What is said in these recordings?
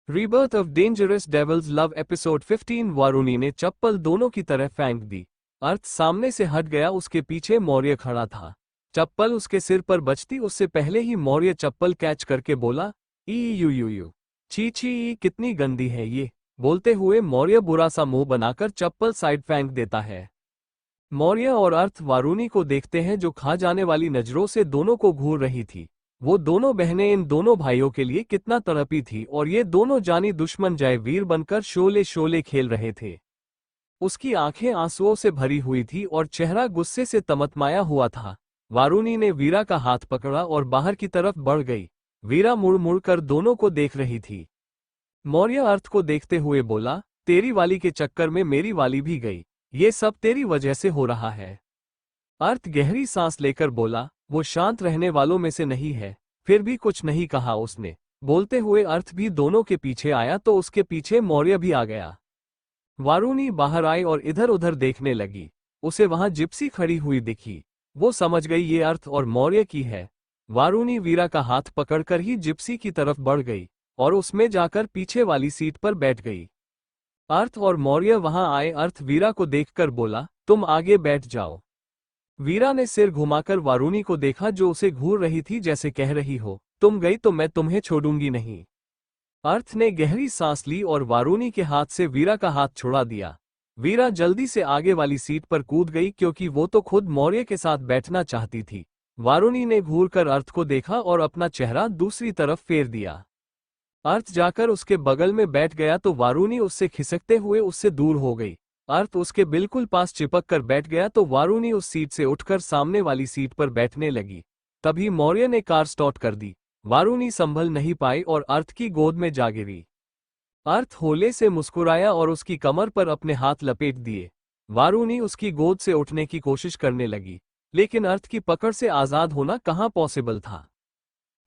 Rebirth of dangerous devils love episode 15। Varuni ने चप्पल दोनों की तरह फेंक दी। अर्थ सामने से हट गया, उसके पीछे मौर्य खड़ा था। चप्पल उसके सिर पर बचती उससे पहले ही मौर्य चप्पल कैच करके बोला, ई यू यू यू, छी छी, कितनी गंदी है ये। बोलते हुए मौर्य बुरा सा मुंह बनाकर चप्पल साइड फेंक देता है। मौर्य और अर्थ वारुणी को देखते हैं जो खा जाने वाली नजरों से दोनों को घूर रही थी। वो दोनों बहनें इन दोनों भाइयों के लिए कितना तड़पी थी और ये दोनों जानी दुश्मन जय वीर बनकर शोले शोले खेल रहे थे। उसकी आंखें आंसुओं से भरी हुई थी और चेहरा गुस्से से तमतमाया हुआ था। वारुणी ने वीरा का हाथ पकड़ा और बाहर की तरफ बढ़ गई। वीरा मुड़ मुड़ कर दोनों को देख रही थी। मौर्य अर्थ को देखते हुए बोला, तेरी वाली के चक्कर में मेरी वाली भी गई। ये सब तेरी वजह से हो रहा है। अर्थ गहरी सांस लेकर बोला, वो शांत रहने वालों में से नहीं है। फिर भी कुछ नहीं कहा उसने। बोलते हुए अर्थ भी दोनों के पीछे आया तो उसके पीछे मौर्य भी आ गया। वारुणी बाहर आई और इधर उधर देखने लगी। उसे वहां जिप्सी खड़ी हुई दिखी। वो समझ गई ये अर्थ और मौर्य की है। वारुणी वीरा का हाथ पकड़कर ही जिप्सी की तरफ बढ़ गई और उसमें जाकर पीछे वाली सीट पर बैठ गई। अर्थ और मौर्य वहां आए। अर्थ वीरा को देखकर बोला, तुम आगे बैठ जाओ। वीरा ने सिर घुमाकर वारुणी को देखा जो उसे घूर रही थी, जैसे कह रही हो, तुम गई तो मैं तुम्हें छोड़ूंगी नहीं। अर्थ ने गहरी सांस ली और वारुणी के हाथ से वीरा का हाथ छुड़ा दिया। वीरा जल्दी से आगे वाली सीट पर कूद गई क्योंकि वो तो खुद मौर्य के साथ बैठना चाहती थी। वारुणी ने घूरकर अर्थ को देखा और अपना चेहरा दूसरी तरफ फेर दिया। अर्थ जाकर उसके बगल में बैठ गया तो वारुणी उससे खिसकते हुए उससे दूर हो गई। अर्थ उसके बिल्कुल पास चिपक कर बैठ गया तो वारुणी उस सीट से उठकर सामने वाली सीट पर बैठने लगी। तभी मौर्य ने कार स्टार्ट कर दी। वारुणी संभल नहीं पाई और अर्थ की गोद में जा गिरी। अर्थ होले से मुस्कुराया और उसकी कमर पर अपने हाथ लपेट दिए। वारुणी उसकी गोद से उठने की कोशिश करने लगी, लेकिन अर्थ की पकड़ से आजाद होना कहाँ पॉसिबल था।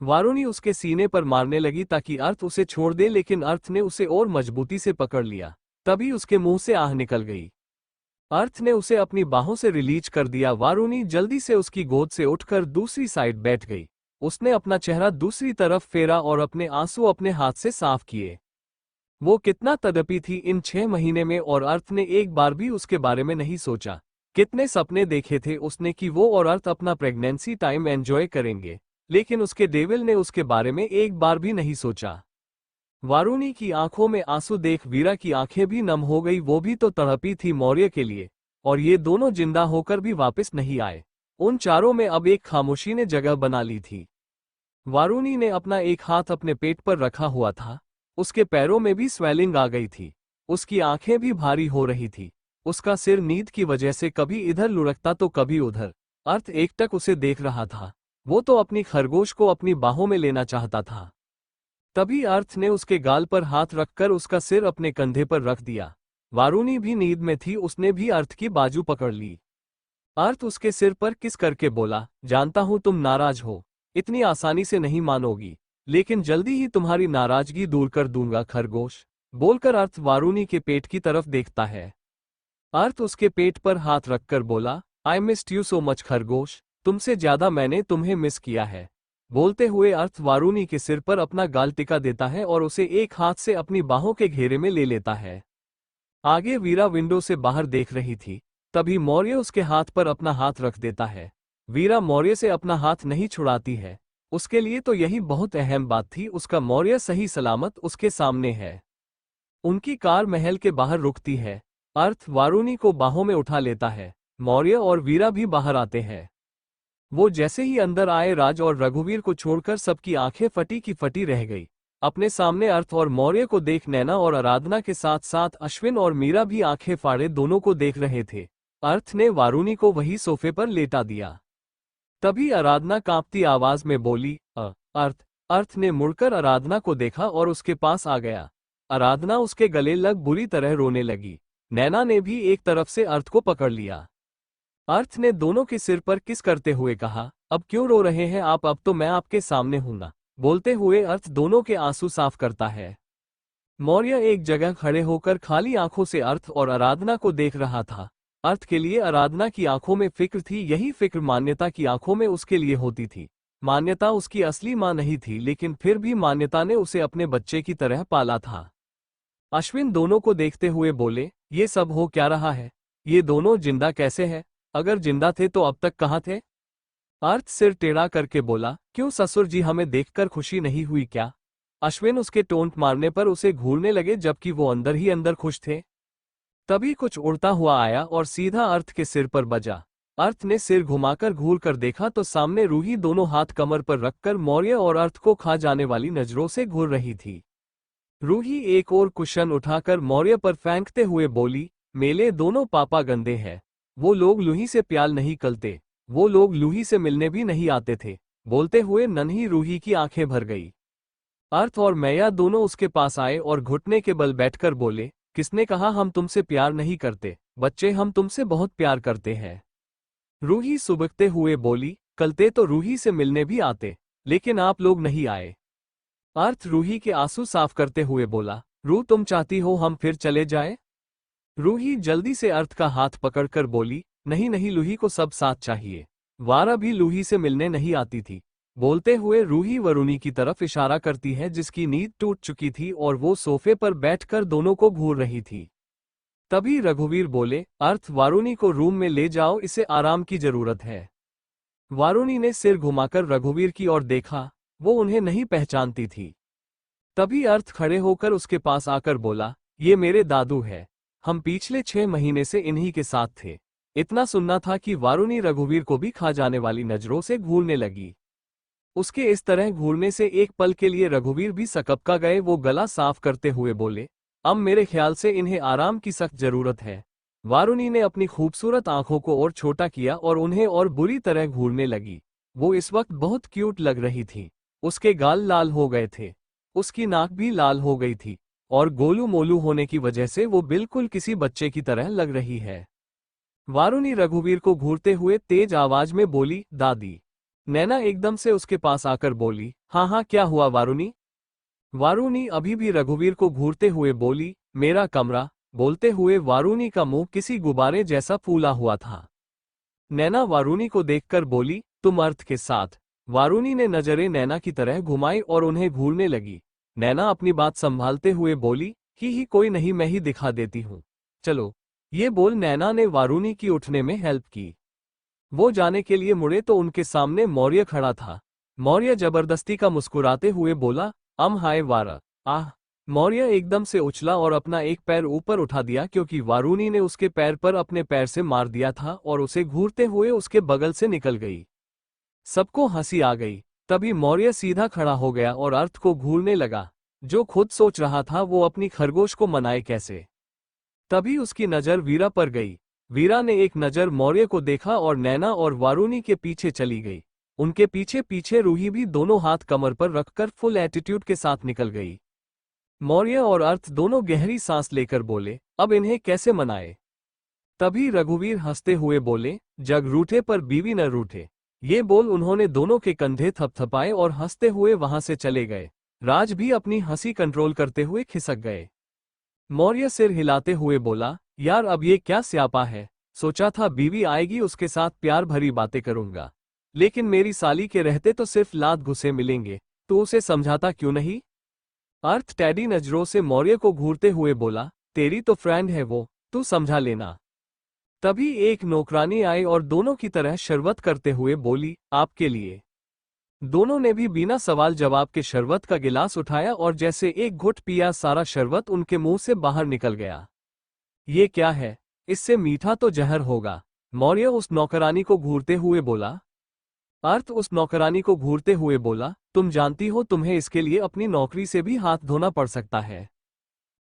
वारुणी उसके सीने पर मारने लगी ताकि अर्थ उसे छोड़ दे, लेकिन अर्थ ने उसे और मजबूती से पकड़ लिया। तभी उसके मुंह से आह निकल गई। अर्थ ने उसे अपनी बाहों से रिलीज कर दिया। वारुणी जल्दी से उसकी गोद से उठकर दूसरी साइड बैठ गई। उसने अपना चेहरा दूसरी तरफ फेरा और अपने आंसू अपने हाथ से साफ किए। वो कितना तड़पी थी इन 6 महीने में और अर्थ ने एक बार भी उसके बारे में नहीं सोचा। कितने सपने देखे थे उसने कि वो और अर्थ अपना प्रेगनेंसी टाइम एंजॉय करेंगे, लेकिन उसके डेविल ने उसके बारे में एक बार भी नहीं सोचा। वारुणी की आंखों में आंसू देख वीरा की आंखें भी नम हो गई। वो भी तो तड़पी थी मौर्य के लिए, और ये दोनों जिंदा होकर भी वापस नहीं आए। उन चारों में अब एक खामोशी ने जगह बना ली थी। वारुणी ने अपना एक हाथ अपने पेट पर रखा हुआ था। उसके पैरों में भी स्वेलिंग आ गई थी। उसकी आंखें भी भारी हो रही थी। उसका सिर नींद की वजह से कभी इधर लुढ़कता तो कभी उधर। अर्थ एकटक उसे देख रहा था। वो तो अपनी खरगोश को अपनी बाहों में लेना चाहता था। तभी अर्थ ने उसके गाल पर हाथ रखकर उसका सिर अपने कंधे पर रख दिया। वारुणी भी नींद में थी, उसने भी अर्थ की बाजू पकड़ ली। अर्थ उसके सिर पर किस करके बोला, जानता हूं तुम नाराज हो, इतनी आसानी से नहीं मानोगी, लेकिन जल्दी ही तुम्हारी नाराजगी दूर कर दूंगा खरगोश। बोलकर अर्थ वारुणी के पेट की तरफ देखता है। अर्थ उसके पेट पर हाथ रखकर बोला, I missed you so much खरगोश, तुमसे ज्यादा मैंने तुम्हें मिस किया है। बोलते हुए अर्थ वारुणी के सिर पर अपना गाल टिका देता है और उसे एक हाथ से अपनी बाहों के घेरे में ले लेता है। आगे वीरा विंडो से बाहर देख रही थी। तभी मौर्य उसके हाथ पर अपना हाथ रख देता है। वीरा मौर्य से अपना हाथ नहीं छुड़ाती है। उसके लिए तो यही बहुत अहम बात थी, उसका मौर्य सही सलामत उसके सामने है। उनकी कार महल के बाहर रुकती है। अर्थ वारुणी को बाहों में उठा लेता है। मौर्य और वीरा भी बाहर आते हैं। वो जैसे ही अंदर आए, राज और रघुवीर को छोड़कर सबकी आंखें फटी की फटी रह गई। अपने सामने अर्थ और मौर्य को देख नैना और आराधना के साथ साथ अश्विन और मीरा भी आंखें फाड़े दोनों को देख रहे थे। अर्थ ने वारुणी को वही सोफे पर लेटा दिया। तभी आराधना कांपती आवाज में बोली, अर्थ। अर्थ ने मुड़कर आराधना को देखा और उसके पास आ गया। आराधना उसके गले लग बुरी तरह रोने लगी। नैना ने भी एक तरफ से अर्थ को पकड़ लिया। अर्थ ने दोनों के सिर पर किस करते हुए कहा, अब क्यों रो रहे हैं आप, अब तो मैं आपके सामने हूं ना। बोलते हुए अर्थ दोनों के आंसू साफ करता है। मौर्य एक जगह खड़े होकर खाली आंखों से अर्थ और आराधना को देख रहा था। अर्थ के लिए आराधना की आंखों में फिक्र थी, यही फिक्र मान्यता की आंखों में उसके लिए होती थी। मान्यता उसकी असली माँ नहीं थी, लेकिन फिर भी मान्यता ने उसे अपने बच्चे की तरह पाला था। अश्विन दोनों को देखते हुए बोले, ये सब हो क्या रहा है? ये दोनों जिंदा कैसे हैं? अगर जिंदा थे तो अब तक कहाँ थे? अर्थ सिर टेढ़ा करके बोला, क्यों ससुर जी, हमें देखकर खुशी नहीं हुई क्या? अश्विन उसके टोंट मारने पर उसे घूरने लगे, जबकि वो अंदर ही अंदर खुश थे। तभी कुछ उड़ता हुआ आया और सीधा अर्थ के सिर पर बजा। अर्थ ने सिर घुमाकर घूर कर देखा तो सामने रूही दोनों हाथ कमर पर रखकर मौर्य और अर्थ को खा जाने वाली नजरों से घूर रही थी। रूही एक और कुशन उठाकर मौर्य पर फेंकते हुए बोली, मेले दोनों पापा गंदे हैं। वो लोग लूही से प्यार नहीं करते, वो लोग लूही से मिलने भी नहीं आते थे। बोलते हुए नन्ही रूही की आंखें भर गई। अर्थ और मैया दोनों उसके पास आए और घुटने के बल बैठकर बोले, किसने कहा हम तुमसे प्यार नहीं करते? बच्चे, हम तुमसे बहुत प्यार करते हैं। रूही सुबकते हुए बोली, कलते तो रूही से मिलने भी आते, लेकिन आप लोग नहीं आए। अर्थ रूही के आंसू साफ करते हुए बोला, रू, तुम चाहती हो हम फिर चले जाएं? रूही जल्दी से अर्थ का हाथ पकड़कर बोली, नहीं नहीं, लूही को सब साथ चाहिए। वारा भी लूही से मिलने नहीं आती थी। बोलते हुए रूही वरुणी की तरफ इशारा करती है, जिसकी नींद टूट चुकी थी और वो सोफे पर बैठकर दोनों को घूर रही थी। तभी रघुवीर बोले, अर्थ, वारुणी को रूम में ले जाओ, इसे आराम की जरूरत है। वारुणी ने सिर घुमाकर रघुवीर की ओर देखा, वो उन्हें नहीं पहचानती थी। तभी अर्थ खड़े होकर उसके पास आकर बोला, ये मेरे दादू है। हम पिछले 6 महीने से इन्हीं के साथ थे। इतना सुनना था कि वारुणी रघुवीर को भी खा जाने वाली नजरों से घूरने लगी। उसके इस तरह घूरने से एक पल के लिए रघुवीर भी सकपका गए। वो गला साफ करते हुए बोले, अब मेरे ख्याल से इन्हें आराम की सख्त जरूरत है। वारुणी ने अपनी खूबसूरत आंखों को और छोटा किया और उन्हें और बुरी तरह घूरने लगी। वो इस वक्त बहुत क्यूट लग रही थी। उसके गाल लाल हो गए थे, उसकी नाक भी लाल हो गई थी, और गोलू मोलू होने की वजह से वो बिल्कुल किसी बच्चे की तरह लग रही है। वारुणी रघुवीर को घूरते हुए तेज आवाज में बोली, दादी। नैना एकदम से उसके पास आकर बोली, हाँ हाँ, क्या हुआ वारुणी? वारुणी अभी भी रघुवीर को घूरते हुए बोली, मेरा कमरा। बोलते हुए वारुणी का मुंह किसी गुब्बारे जैसा फूला हुआ था। नैना वारुणी को देखकर बोली, तुम अर्थ के साथ? वारुणी ने नजरें नैना की तरह घुमाई और उन्हें घूरने लगी। नैना अपनी बात संभालते हुए बोली, ही कोई नहीं, मैं ही दिखा देती हूँ, चलो। ये बोल नैना ने वारुणी की उठने में हेल्प की। वो जाने के लिए मुड़े तो उनके सामने मौर्य खड़ा था। मौर्य जबरदस्ती का मुस्कुराते हुए बोला, हाय वारा। आह। मौर्य एकदम से उछला और अपना एक पैर ऊपर उठा दिया, क्योंकि वारुणी ने उसके पैर पर अपने पैर से मार दिया था और उसे घूरते हुए उसके बगल से निकल गई। सबको हंसी आ गई। तभी मौर्य सीधा खड़ा हो गया और अर्थ को घूरने लगा। जो खुद सोच रहा था वो अपनी खरगोश को मनाए कैसे। तभी उसकी नजर वीरा पर गई। वीरा ने एक नजर मौर्य को देखा और नैना और वारुणी के पीछे चली गई। उनके पीछे पीछे रूही भी दोनों हाथ कमर पर रखकर फुल एटीट्यूड के साथ निकल गई। मौर्य और अर्थ दोनों गहरी सांस लेकर बोले, अब इन्हें कैसे मनाए? तभी रघुवीर हंसते हुए बोले, जग रूठे पर बीवी न रूठे। ये बोल उन्होंने दोनों के कंधे थपथपाए और हंसते हुए वहां से चले गए। राज भी अपनी हंसी कंट्रोल करते हुए खिसक गए। मौर्य सिर हिलाते हुए बोला, यार अब ये क्या स्यापा है। सोचा था बीवी आएगी, उसके साथ प्यार भरी बातें करूंगा, लेकिन मेरी साली के रहते तो सिर्फ लात घुसे मिलेंगे। तू उसे समझाता क्यों नहीं? अर्थ टैडी नजरों से मौर्य को घूरते हुए बोला, तेरी तो फ्रेंड है वो, तू समझा लेना। तभी एक नौकरानी आई और दोनों की तरह शरबत करते हुए बोली, आपके लिए। दोनों ने भी बिना सवाल जवाब के शरबत का गिलास उठाया और जैसे एक घुट पिया, सारा शरबत उनके मुंह से बाहर निकल गया। ये क्या है? इससे मीठा तो जहर होगा। मौर्य उस नौकरानी को घूरते हुए बोला। अर्थ उस नौकरानी को घूरते हुए बोला, तुम जानती हो तुम्हें इसके लिए अपनी नौकरी से भी हाथ धोना पड़ सकता है।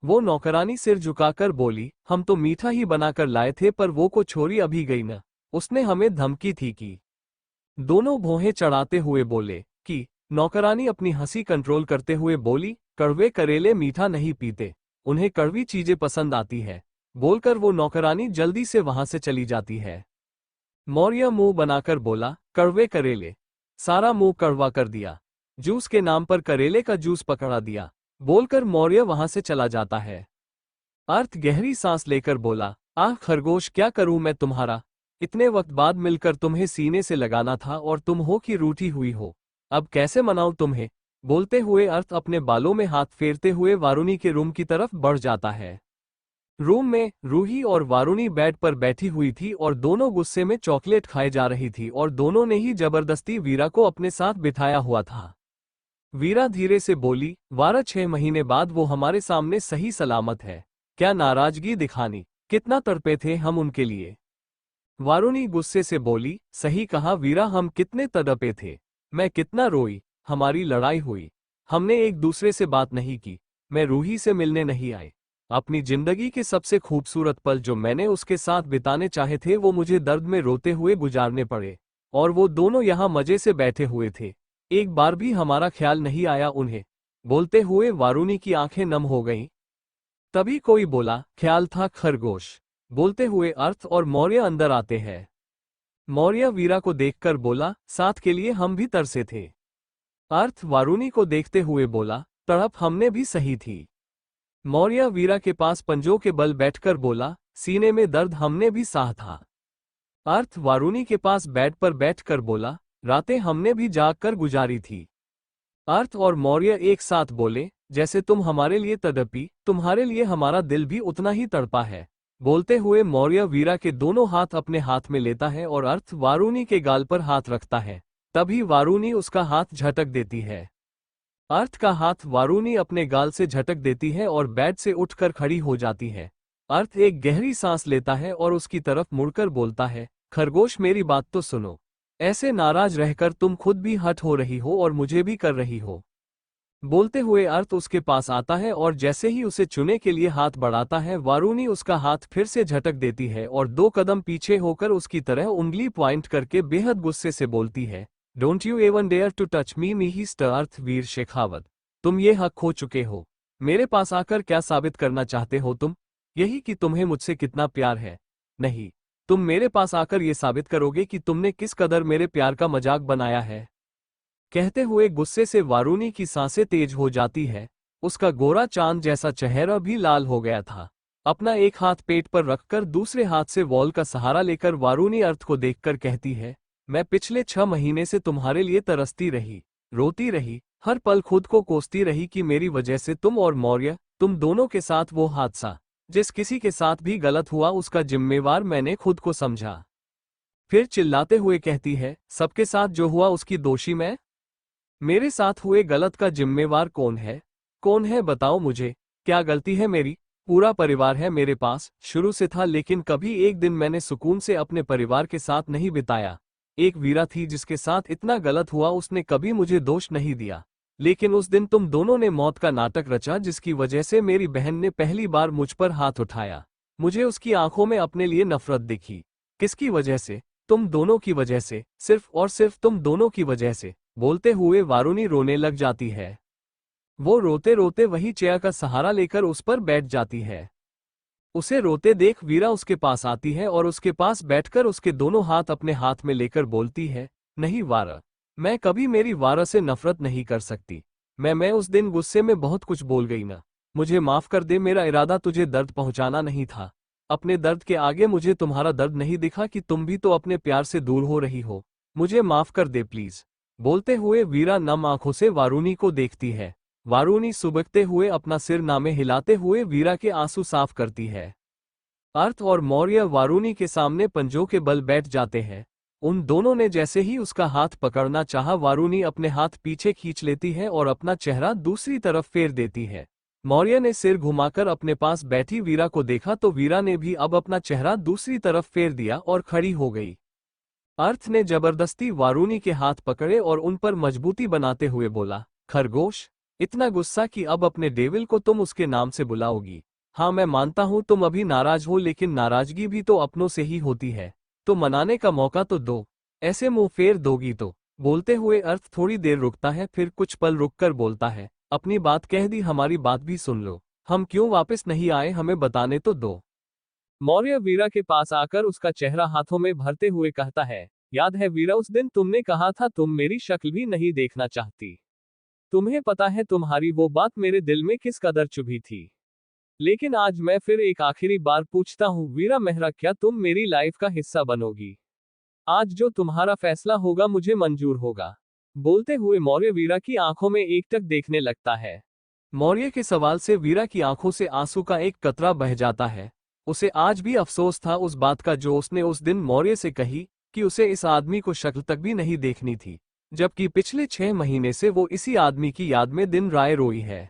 वो नौकरानी सिर झुकाकर बोली, हम तो मीठा ही बनाकर लाए थे, पर वो को छोरी अभी गई न, उसने हमें धमकी थी कि। दोनों भौहें चढ़ाते हुए बोले कि। नौकरानी अपनी हंसी कंट्रोल करते हुए बोली, कड़वे करेले मीठा नहीं पीते, उन्हें कड़वी चीजें पसंद आती है। बोलकर वो नौकरानी जल्दी से वहां से चली जाती है। मौर्य मुंह बनाकर बोला, कड़वे करेले। सारा मुंह कड़वा कर दिया। जूस के नाम पर करेले का जूस पकड़ा दिया। बोलकर मौर्य वहां से चला जाता है। अर्थ गहरी सांस लेकर बोला, आह खरगोश, क्या करूं मैं तुम्हारा। इतने वक्त बाद मिलकर तुम्हें सीने से लगाना था और तुम हो कि रूठी हुई हो। अब कैसे मनाऊं तुम्हें? बोलते हुए अर्थ अपने बालों में हाथ फेरते हुए वारुणी के रूम की तरफ बढ़ जाता है। रूम में रूही और वारुणी बेड पर बैठी हुई थी और दोनों गुस्से में चॉकलेट खाए जा रही थी और दोनों ने ही जबरदस्ती वीरा को अपने साथ बिठाया हुआ था। वीरा धीरे से बोली, वारा 6 महीने बाद वो हमारे सामने सही सलामत है, क्या नाराजगी दिखानी? कितना तड़पे थे हम उनके लिए। वारुणी गुस्से से बोली, सही कहा वीरा, हम कितने तड़पे थे, मैं कितना रोई, हमारी लड़ाई हुई, हमने एक दूसरे से बात नहीं की, मैं रूही से मिलने नहीं आई। अपनी जिंदगी के सबसे खूबसूरत पल जो मैंने उसके साथ बिताने चाहे थे वो मुझे दर्द में रोते हुए गुजारने पड़े। और वो दोनों यहाँ मजे से बैठे हुए थे, एक बार भी हमारा ख्याल नहीं आया उन्हें। बोलते हुए वारुणी की आंखें नम हो गईं। तभी कोई बोला, ख्याल था खरगोश। बोलते हुए अर्थ और मौर्य अंदर आते हैं। मौर्य वीरा को देखकर बोला, साथ के लिए हम भी तरसे थे। अर्थ वारुणी को देखते हुए बोला, तड़प हमने भी सही थी। मौर्य वीरा के पास पंजों के बल बैठकर बोला, सीने में दर्द हमने भी सहा था। अर्थ वारुणी के पास बेड पर बैठकर बोला, रातें हमने भी जाग कर गुजारी थी। अर्थ और मौर्य एक साथ बोले, जैसे तुम हमारे लिए तड़पी, तुम्हारे लिए हमारा दिल भी उतना ही तड़पा है। बोलते हुए मौर्य वीरा के दोनों हाथ अपने हाथ में लेता है और अर्थ वारुणी के गाल पर हाथ रखता है। तभी वारुणी उसका हाथ झटक देती है। अर्थ का हाथ वारुणी अपने गाल से झटक देती है और बेड से उठकर खड़ी हो जाती है। अर्थ एक गहरी सांस लेता है और उसकी तरफ मुड़कर बोलता है, खरगोश मेरी बात तो सुनो। ऐसे नाराज रहकर तुम खुद भी हट हो रही हो और मुझे भी कर रही हो। बोलते हुए अर्थ उसके पास आता है और जैसे ही उसे चुने के लिए हाथ बढ़ाता है वारुणी उसका हाथ फिर से झटक देती है और 2 कदम पीछे होकर उसकी तरह उंगली पॉइंट करके बेहद गुस्से से बोलती है, don't you even dare to touch me mister Arth Veer Shekhawat. तुम ये हक खो चुके हो। मेरे पास आकर क्या साबित करना चाहते हो तुम? यही कि तुम्हें मुझसे कितना प्यार है? नहीं, तुम मेरे पास आकर ये साबित करोगे कि तुमने किस कदर मेरे प्यार का मजाक बनाया है। कहते हुए गुस्से से वारुणी की सांसें तेज हो जाती है। उसका गोरा चांद जैसा चेहरा भी लाल हो गया था। अपना एक हाथ पेट पर रखकर दूसरे हाथ से वॉल का सहारा लेकर वारुणी अर्थ को देखकर कहती है, मैं पिछले 6 महीने से तुम्हारे लिए तरसती रही, रोती रही, हर पल खुद को कोसती रही कि मेरी वजह से तुम और मौर्य, तुम दोनों के साथ वो हादसा, जिस किसी के साथ भी गलत हुआ उसका जिम्मेवार मैंने खुद को समझा। फिर चिल्लाते हुए कहती है, सबके साथ जो हुआ उसकी दोषी मैं? मेरे साथ हुए गलत का जिम्मेवार कौन है? कौन है बताओ मुझे, क्या गलती है मेरी? पूरा परिवार है मेरे पास, शुरू से था, लेकिन कभी एक दिन मैंने सुकून से अपने परिवार के साथ नहीं बिताया। एक वीरा थी जिसके साथ इतना गलत हुआ, उसने कभी मुझे दोष नहीं दिया, लेकिन उस दिन तुम दोनों ने मौत का नाटक रचा जिसकी वजह से मेरी बहन ने पहली बार मुझ पर हाथ उठाया। मुझे उसकी आंखों में अपने लिए नफरत दिखी। किसकी वजह से? तुम दोनों की वजह से, सिर्फ और सिर्फ तुम दोनों की वजह से। बोलते हुए वारुणी रोने लग जाती है। वो रोते रोते वही चेयर का सहारा लेकर उस पर बैठ जाती है। उसे रोते देख वीरा उसके पास आती है और उसके पास बैठकर उसके दोनों हाथ अपने हाथ में लेकर बोलती है, नहीं वारा, मैं कभी मेरी वारा से नफरत नहीं कर सकती। मैं उस दिन गुस्से में बहुत कुछ बोल गई ना, मुझे माफ कर दे। मेरा इरादा तुझे दर्द पहुंचाना नहीं था। अपने दर्द के आगे मुझे तुम्हारा दर्द नहीं दिखा कि तुम भी तो अपने प्यार से दूर हो रही हो। मुझे माफ कर दे प्लीज। बोलते हुए वीरा नम आंखों से वारुणी को देखती है। वारुणी सुबकते हुए अपना सिर नामे हिलाते हुए वीरा के आंसू साफ करती है। अर्थ और मौर्य वारुणी के सामने पंजों के बल बैठ जाते हैं। उन दोनों ने जैसे ही उसका हाथ पकड़ना चाहा, वारुणी अपने हाथ पीछे खींच लेती है और अपना चेहरा दूसरी तरफ फेर देती है। मौर्य ने सिर घुमाकर अपने पास बैठी वीरा को देखा तो वीरा ने भी अब अपना चेहरा दूसरी तरफ फेर दिया और खड़ी हो गई। अर्थ ने जबरदस्ती वारुणी के हाथ पकड़े और उन पर मजबूती बनाते हुए बोला, खरगोश, इतना गुस्सा कि अब अपने डेविल को तुम उसके नाम से बुलाओगी। हाँ, मैं मानता हूं तुम अभी नाराज हो, लेकिन नाराजगी भी तो अपनों से ही होती है, तो मनाने का मौका तो दो। ऐसे मुंह फेर दोगी तो? बोलते हुए अर्थ थोड़ी देर रुकता है, फिर कुछ पल रुककर बोलता है, अपनी बात कह दी, हमारी बात भी सुन लो। हम क्यों वापस नहीं आए हमें बताने तो दो। मौर्य वीरा के पास आकर उसका चेहरा हाथों में भरते हुए कहता है, याद है वीरा, उस दिन तुमने कहा था तुम मेरी शक्ल भी नहीं देखना चाहती। तुम्हें पता है तुम्हारी वो बात मेरे दिल में किस कदर चुभी थी। लेकिन आज मैं फिर एक आखिरी बार पूछता हूँ वीरा मेहरा, क्या तुम मेरी लाइफ का हिस्सा बनोगी? आज जो तुम्हारा फैसला होगा मुझे मंजूर होगा। बोलते हुए मौर्य वीरा की आंखों में एकटक देखने लगता है। मौर्य के सवाल से वीरा की आंखों से आंसू का एक कतरा बह जाता है। उसे आज भी अफसोस था उस बात का जो उसने उस दिन मौर्य से कही, कि उसे इस आदमी को शक्ल तक भी नहीं देखनी थी, जबकि पिछले 6 महीने से वो इसी आदमी की याद में दिन राय रोई है।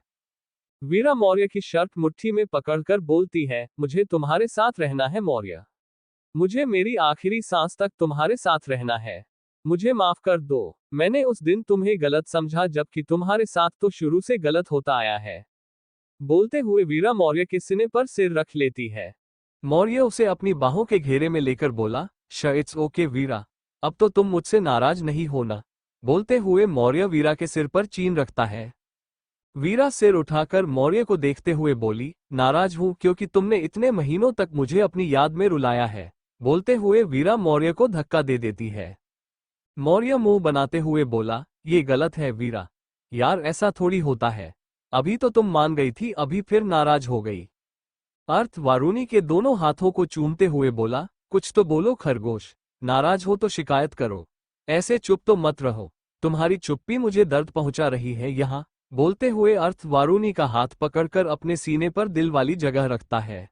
वीरा मौर्य की शर्ट मुट्ठी में पकड़कर बोलती है, मुझे तुम्हारे साथ रहना है मौर्य। मुझे मेरी आखिरी सांस तक तुम्हारे साथ रहना है। मुझे माफ कर दो, मैंने उस दिन तुम्हें गलत समझा जबकि तुम्हारे साथ तो शुरू से गलत होता आया है। बोलते हुए वीरा मौर्य के सीने पर सिर रख लेती है। मौर्य उसे अपनी बाहों के घेरे में लेकर बोला, इट्स ओके वीरा, अब तो तुम मुझसे नाराज नहीं होना। बोलते हुए मौर्य वीरा के सिर पर चीन रखता है। वीरा सिर उठाकर मौर्य को देखते हुए बोली, नाराज हूं क्योंकि तुमने इतने महीनों तक मुझे अपनी याद में रुलाया है। बोलते हुए वीरा मौर्य को धक्का दे देती है। मौर्य मुंह बनाते हुए बोला, ये गलत है वीरा। यार ऐसा थोड़ी होता है। अभी तो तुम मान गई थी, अभी फिर नाराज हो गई। अर्थ वारुणी के दोनों हाथों को चूमते हुए बोला, कुछ तो बोलो खरगोश, नाराज हो तो शिकायत करो, ऐसे चुप तो मत रहो। तुम्हारी चुप्पी मुझे दर्द पहुंचा रही है यहाँ। बोलते हुए अर्थ वारुणी का हाथ पकड़कर अपने सीने पर दिल वाली जगह रखता है।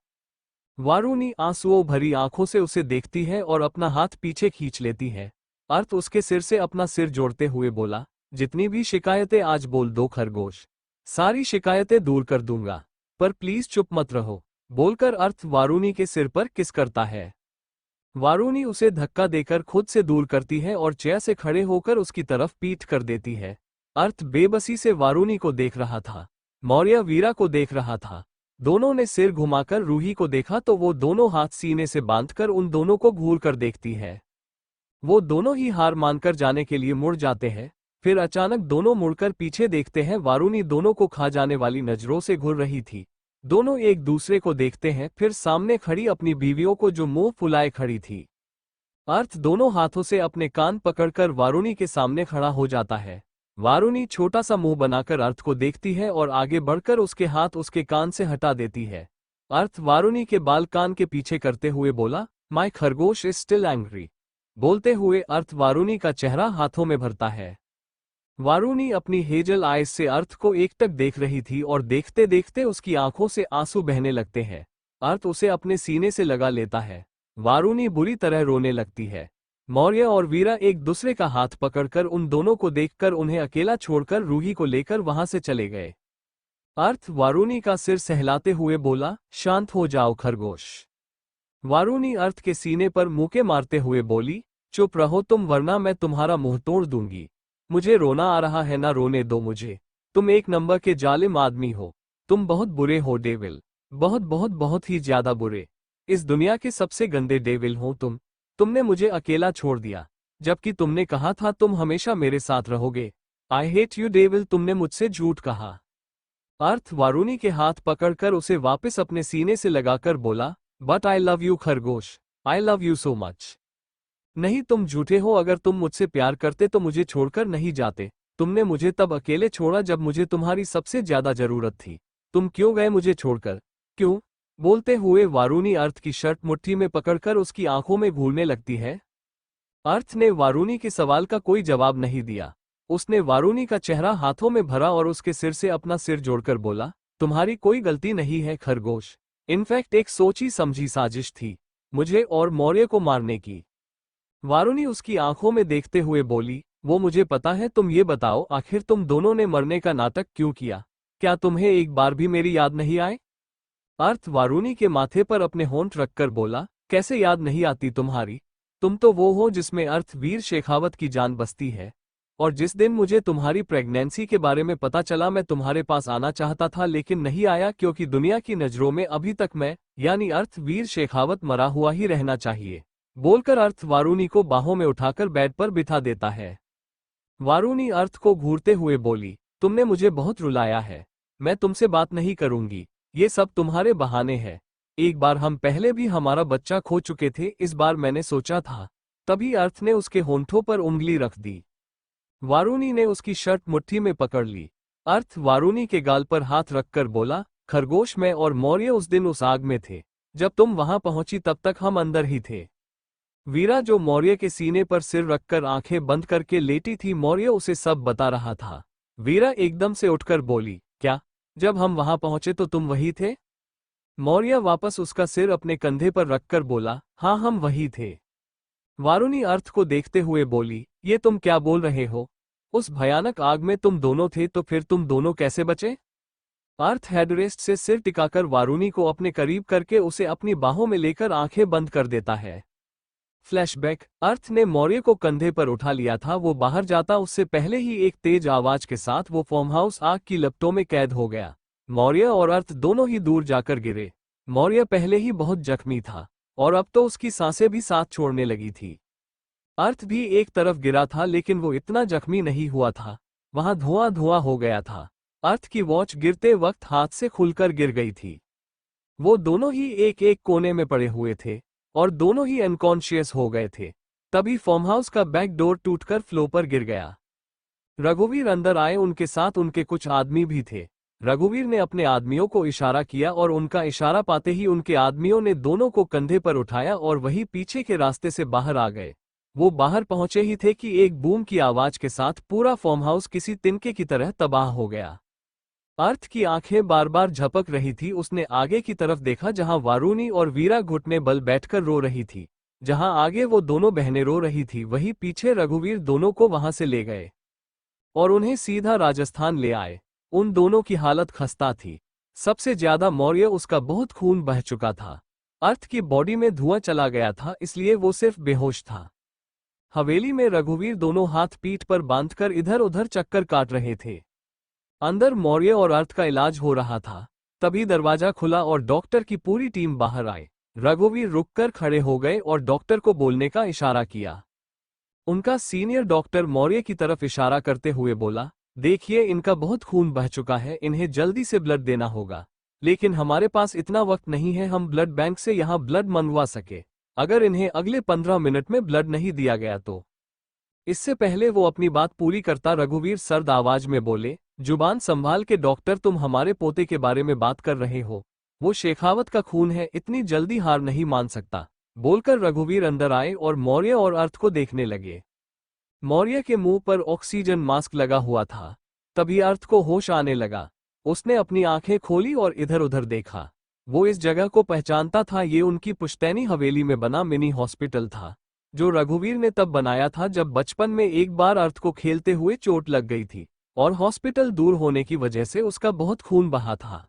वारुणी आंसुओं भरी आंखों से उसे देखती है और अपना हाथ पीछे खींच लेती है। अर्थ उसके सिर से अपना सिर जोड़ते हुए बोला, जितनी भी शिकायतें आज बोल दो खरगोश, सारी शिकायतें दूर कर दूंगा, पर प्लीज चुप मत रहो। बोलकर अर्थ वारुणी के सिर पर किस करता है। वारुणी उसे धक्का देकर खुद से दूर करती है और चेयर से खड़े होकर उसकी तरफ पीठ कर देती है। अर्थ बेबसी से वारुणी को देख रहा था। मौर्य वीरा को देख रहा था। दोनों ने सिर घुमाकर रूही को देखा तो वो दोनों हाथ सीने से बांधकर उन दोनों को घूर कर देखती है। वो दोनों ही हार मानकर जाने के लिए मुड़ जाते हैं। फिर अचानक दोनों मुड़कर पीछे देखते हैं। वारुणी दोनों को खा जाने वाली नजरों से घूर रही थी। दोनों एक दूसरे को देखते हैं, फिर सामने खड़ी अपनी बीवियों को जो मुंह फुलाए खड़ी थी। अर्थ दोनों हाथों से अपने कान पकड़कर वारुणी के सामने खड़ा हो जाता है। वारुणी छोटा सा मुंह बनाकर अर्थ को देखती है और आगे बढ़कर उसके हाथ उसके कान से हटा देती है। अर्थ वारुणी के बाल कान के पीछे करते हुए बोला, माय खरगोश इज स्टिल एंग्री। बोलते हुए अर्थ वारुणी का चेहरा हाथों में भरता है। वारुणी अपनी हेजल आइज से अर्थ को एकटक देख रही थी और देखते देखते उसकी आंखों से आंसू बहने लगते हैं। अर्थ उसे अपने सीने से लगा लेता है। वारुणी बुरी तरह रोने लगती है। मौर्य और वीरा एक दूसरे का हाथ पकड़कर उन दोनों को देखकर उन्हें अकेला छोड़कर रूही को लेकर वहां से चले गए। अर्थ वारुणी का सिर सहलाते हुए बोला, शांत हो जाओ खरगोश। वारुणी अर्थ के सीने पर मुक्के मारते हुए बोली, चुप रहो तुम वरना मैं तुम्हारा मुंह तोड़ दूंगी। मुझे रोना आ रहा है, ना रोने दो मुझे। तुम एक नंबर के जालिम आदमी हो। तुम बहुत बुरे हो डेविल। बहुत बहुत बहुत ही ज्यादा बुरे। इस दुनिया के सबसे गंदे डेविल हो तुम। तुमने मुझे अकेला छोड़ दिया, जबकि तुमने कहा था तुम हमेशा मेरे साथ रहोगे। आई हेट यू डेविल, तुमने मुझसे झूठ कहा। अर्थ वारुणी के हाथ पकड़कर उसे वापस अपने सीने से लगाकर बोला, बट आई लव यू खरगोश, I love you so much. नहीं तुम झूठे हो, अगर तुम मुझसे प्यार करते तो मुझे छोड़कर नहीं जाते। तुमने मुझे तब अकेले छोड़ा जब मुझे तुम्हारी सबसे ज्यादा जरूरत थी। तुम क्यों गए मुझे छोड़कर, क्यों? बोलते हुए वारुणी अर्थ की शर्ट मुट्ठी में पकड़कर उसकी आंखों में घूरने लगती है। अर्थ ने वारुणी के सवाल का कोई जवाब नहीं दिया। उसने वारुणी का चेहरा हाथों में भरा और उसके सिर से अपना सिर जोड़कर बोला, तुम्हारी कोई गलती नहीं है खरगोश। इनफैक्ट एक सोची समझी साजिश थी, मुझे और मौर्य को मारने की। वारुणी उसकी आंखों में देखते हुए बोली, वो मुझे पता है। तुम ये बताओ, आखिर तुम दोनों ने मरने का नाटक क्यों किया? क्या तुम्हें एक बार भी मेरी याद नहीं आई? अर्थ वारुणी के माथे पर अपने होंठ रखकर बोला, कैसे याद नहीं आती तुम्हारी? तुम तो वो हो जिसमें अर्थ वीर शेखावत की जान बसती है। और जिस दिन मुझे तुम्हारी प्रेगनेंसी के बारे में पता चला मैं तुम्हारे पास आना चाहता था लेकिन नहीं आया, क्योंकि दुनिया की नजरों में अभी तक मैं यानी अर्थ वीर शेखावत मरा हुआ ही रहना चाहिए। बोलकर अर्थ वारुणी को बाहों में उठाकर बेड पर बिठा देता है। वारुणी अर्थ को घूरते हुए बोली, तुमने मुझे बहुत रुलाया है। मैं तुमसे बात नहीं करूंगी। ये सब तुम्हारे बहाने हैं। एक बार हम पहले भी हमारा बच्चा खो चुके थे, इस बार मैंने सोचा था। तभी अर्थ ने उसके होंठों पर उंगली रख दी। वारुणी ने उसकी शर्ट मुट्ठी में पकड़ ली। अर्थ वारुणी के गाल पर हाथ रखकर बोला, खरगोश मैं और मौर्य उस दिन उस आग में थे। जब तुम वहां पहुंची तब तक हम अंदर ही थे। वीरा जो मौर्य के सीने पर सिर रखकर आंखें बंद करके लेटी थी, मौर्य उसे सब बता रहा था। वीरा एकदम से उठकर बोली, क्या? जब हम वहां पहुंचे तो तुम वही थे? मौर्य वापस उसका सिर अपने कंधे पर रखकर बोला, हाँ हम वही थे। वारुणी अर्थ को देखते हुए बोली, ये तुम क्या बोल रहे हो? उस भयानक आग में तुम दोनों थे तो फिर तुम दोनों कैसे बचे? अर्थ हेडरेस्ट से सिर टिकाकर वारुणी को अपने करीब करके उसे अपनी बाहों में लेकर आंखें बंद कर देता है। फ्लैशबैक, अर्थ ने मौर्य को कंधे पर उठा लिया था। वो बाहर जाता उससे पहले ही एक तेज आवाज के साथ वो फार्म हाउस आग की लपटों में कैद हो गया। मौर्य और अर्थ दोनों ही दूर जाकर गिरे। मौर्य पहले ही बहुत जख्मी था और अब तो उसकी सांसें भी साथ छोड़ने लगी थी। अर्थ भी एक तरफ गिरा था लेकिन वो इतना जख्मी नहीं हुआ था। वहां धुआं धुआं हो गया था। अर्थ की वॉच गिरते वक्त हाथ से खुलकर गिर गई थी। वो दोनों ही एक एक कोने में पड़े हुए थे और दोनों ही अनकॉन्शियस हो गए थे। तभी फार्म हाउस का बैक डोर टूटकर फ्लो पर गिर गया। रघुवीर अंदर आए, उनके साथ उनके कुछ आदमी भी थे। रघुवीर ने अपने आदमियों को इशारा किया और उनका इशारा पाते ही उनके आदमियों ने दोनों को कंधे पर उठाया और वही पीछे के रास्ते से बाहर आ गए। वो बाहर पहुंचे ही थे कि एक बूम की आवाज के साथ पूरा फार्म हाउस किसी तिनके की तरह तबाह हो गया। अर्थ की आंखें बार बार झपक रही थी। उसने आगे की तरफ देखा जहां वारुणी और वीरा घुटने बल बैठकर रो रही थी। जहां आगे वो दोनों बहनें रो रही थी वहीं पीछे रघुवीर दोनों को वहां से ले गए और उन्हें सीधा राजस्थान ले आए। उन दोनों की हालत खस्ता थी। सबसे ज्यादा मौर्य, उसका बहुत खून बह चुका था। अर्थ की बॉडी में धुआं चला गया था इसलिए वो सिर्फ बेहोश था। हवेली में रघुवीर दोनों हाथ पीठ पर बांधकर इधर उधर चक्कर काट रहे थे। अंदर मौर्य और अर्थ का इलाज हो रहा था। तभी दरवाजा खुला और डॉक्टर की पूरी टीम बाहर आई। रघुवीर रुककर खड़े हो गए और डॉक्टर को बोलने का इशारा किया। उनका सीनियर डॉक्टर मौर्य की तरफ इशारा करते हुए बोला, देखिए इनका बहुत खून बह चुका है, इन्हें जल्दी से ब्लड देना होगा। लेकिन हमारे पास इतना वक्त नहीं है हम ब्लड बैंक से यहाँ ब्लड मंगवा सके। अगर इन्हें अगले 15 मिनट में ब्लड नहीं दिया गया तो। इससे पहले वो अपनी बात पूरी करता रघुवीर सर्द आवाज में बोले, जुबान संभाल के डॉक्टर, तुम हमारे पोते के बारे में बात कर रहे हो। वो शेखावत का खून है, इतनी जल्दी हार नहीं मान सकता। बोलकर रघुवीर अंदर आए और मौर्य और अर्थ को देखने लगे। मौर्य के मुंह पर ऑक्सीजन मास्क लगा हुआ था। तभी अर्थ को होश आने लगा। उसने अपनी आंखें खोली और इधर उधर देखा। वो इस जगह को पहचानता था। ये उनकी पुश्तैनी हवेली में बना मिनी हॉस्पिटल था जो रघुवीर ने तब बनाया था जब बचपन में एक बार अर्थ को खेलते हुए चोट लग गई थी और हॉस्पिटल दूर होने की वजह से उसका बहुत खून बहा था।